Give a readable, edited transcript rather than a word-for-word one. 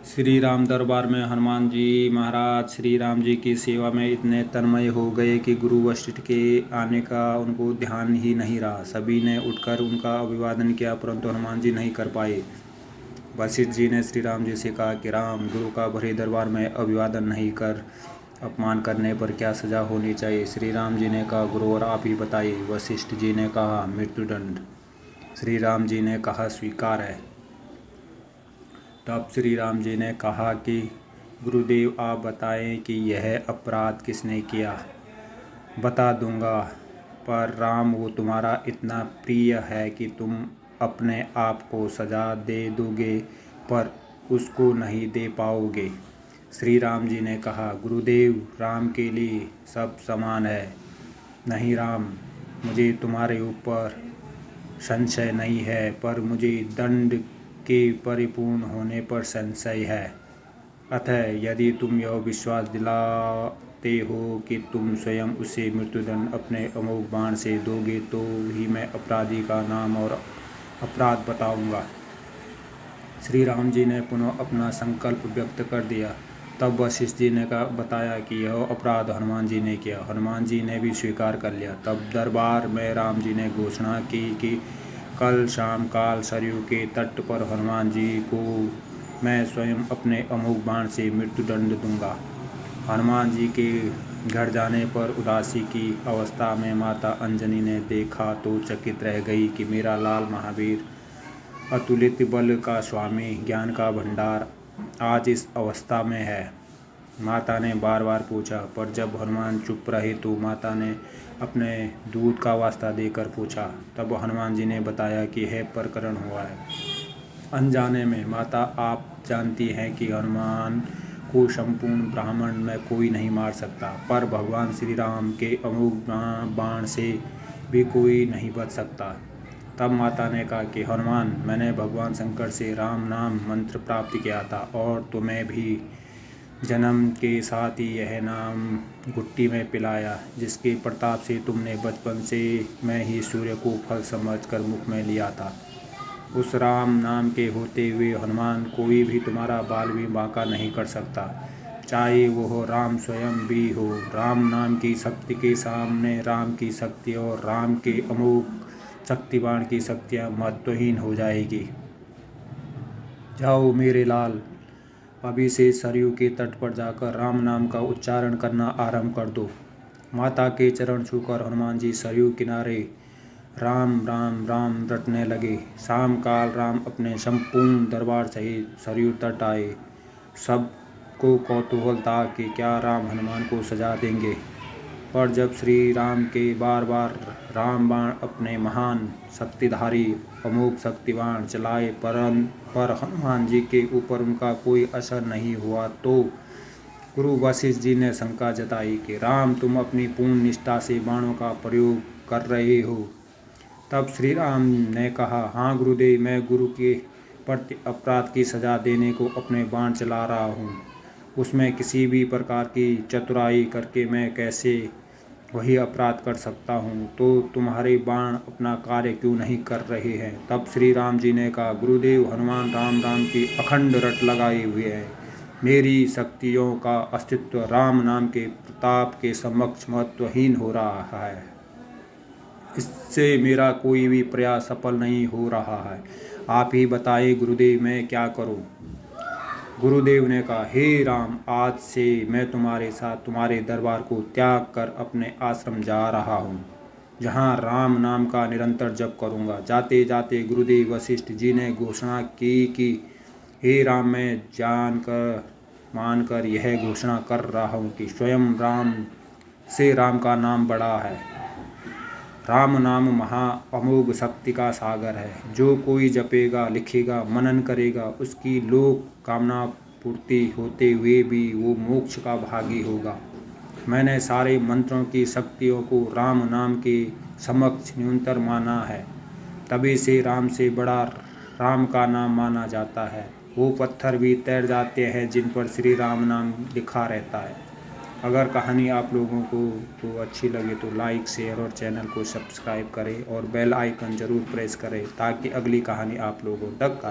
श्री राम दरबार में हनुमान जी महाराज श्री राम जी की सेवा में इतने तन्मय हो गए कि गुरु वशिष्ठ के आने का उनको ध्यान ही नहीं रहा। सभी ने उठकर उनका अभिवादन किया, परंतु हनुमान जी नहीं कर पाए। वशिष्ठ जी ने श्री राम जी से कहा कि राम, गुरु का भरे दरबार में अभिवादन नहीं कर अपमान करने पर क्या सजा होनी चाहिए। श्री राम जी ने कहा, गुरुवर आप ही बताइए। वशिष्ठ जी ने कहा, मृत्युदंड। श्री राम जी ने कहा, स्वीकार है। तब श्री राम जी ने कहा कि गुरुदेव आप बताएं कि यह अपराध किसने किया। बता दूंगा, पर राम वो तुम्हारा इतना प्रिय है कि तुम अपने आप को सजा दे दोगे, पर उसको नहीं दे पाओगे। श्री राम जी ने कहा, गुरुदेव राम के लिए सब समान है। नहीं राम, मुझे तुम्हारे ऊपर संशय नहीं है, पर मुझे दंड के परिपूर्ण होने पर संशय है। अतः यदि तुम यह विश्वास दिलाते हो कि तुम स्वयं उसे मृत्युदंड अपने अमोघ बाण से दोगे, तो ही मैं अपराधी का नाम और अपराध बताऊंगा। श्री राम जी ने पुनः अपना संकल्प व्यक्त कर दिया। तब वशिष्ठ जी ने बताया कि यह अपराध हनुमान जी ने किया। हनुमान जी ने भी स्वीकार कर लिया। तब दरबार में राम जी ने घोषणा की कि कल शाम काल सरयू के तट पर हनुमान जी को मैं स्वयं अपने अमोघ बाण से मृत्युदंड दूंगा। हनुमान जी के घर जाने पर उदासी की अवस्था में माता अंजनी ने देखा तो चकित रह गई कि मेरा लाल महावीर, अतुलित बल का स्वामी, ज्ञान का भंडार आज इस अवस्था में है। माता ने बार बार पूछा, पर जब हनुमान चुप रहे तो माता ने अपने दूध का वास्ता देकर पूछा। तब हनुमान जी ने बताया कि यह प्रकरण हुआ है। अनजाने में माता, आप जानती हैं कि हनुमान को संपूर्ण ब्रह्मांड में कोई नहीं मार सकता, पर भगवान श्री राम के अमोघ बाण से भी कोई नहीं बच सकता। तब माता ने कहा कि हनुमान, मैंने भगवान शंकर से राम नाम मंत्र प्राप्त किया था, और तुम्हें भी जन्म के साथ ही यह नाम घुट्टी में पिलाया, जिसके प्रताप से तुमने बचपन से मैं ही सूर्य को फल समझकर मुख में लिया था। उस राम नाम के होते हुए हनुमान कोई भी तुम्हारा बाल भी बांका नहीं कर सकता, चाहे वो राम स्वयं भी हो। राम नाम की शक्ति के सामने राम की शक्ति और राम के अमोघ शक्तिवान की शक्तियाँ महत्वहीन हो जाएगी। जाओ मेरे लाल, अभी से सरयू के तट पर जाकर राम नाम का उच्चारण करना आरंभ कर दो। माता के चरण छूकर हनुमान जी सरयू किनारे राम राम राम रटने लगे। शाम काल राम अपने संपूर्ण दरबार सहित सरयू तट आए। सबको कौतूहल था कि क्या राम हनुमान को सजा देंगे, पर जब श्री राम के बार बार राम बाण अपने महान शक्तिधारी अमोघ शक्तिवान चलाए, पर हनुमान जी के ऊपर उनका कोई असर नहीं हुआ, तो गुरु वशिष्ठ जी ने शंका जताई कि राम, तुम अपनी पूर्ण निष्ठा से बाणों का प्रयोग कर रहे हो। तब श्री राम ने कहा, हाँ गुरुदेव, मैं गुरु के प्रति अपराध की सजा देने को अपने बाण चला रहा हूँ। उसमें किसी भी प्रकार की चतुराई करके मैं कैसे वही अपराध कर सकता हूँ, तो तुम्हारे बाण अपना कार्य क्यों नहीं कर रहे हैं। तब श्री राम जी ने कहा, गुरुदेव, हनुमान राम राम की अखंड रट लगाए हुए है। मेरी शक्तियों का अस्तित्व राम नाम के प्रताप के समक्ष महत्वहीन हो रहा है। इससे मेरा कोई भी प्रयास सफल नहीं हो रहा है। आप ही बताइए गुरुदेव, मैं क्या करूं। गुरुदेव ने कहा, हे राम, आज से मैं तुम्हारे साथ तुम्हारे दरबार को त्याग कर अपने आश्रम जा रहा हूँ, जहाँ राम नाम का निरंतर जप करूँगा। जाते जाते गुरुदेव वशिष्ठ जी ने घोषणा की कि हे राम, मैं जानकर मानकर यह घोषणा कर रहा हूँ कि स्वयं राम से राम का नाम बड़ा है। राम नाम महा अमोघ शक्ति का सागर है। जो कोई जपेगा, लिखेगा, मनन करेगा, उसकी लोक कामना पूर्ति होते हुए भी वो मोक्ष का भागी होगा। मैंने सारे मंत्रों की शक्तियों को राम नाम के समक्ष न्यूनतर माना है, तभी से राम से बड़ा राम का नाम माना जाता है। वो पत्थर भी तैर जाते हैं जिन पर श्री राम नाम लिखा रहता है। अगर कहानी आप लोगों को तो अच्छी लगे तो लाइक, शेयर और चैनल को सब्सक्राइब करें और बेल आइकन ज़रूर प्रेस करें, ताकि अगली कहानी आप लोगों तक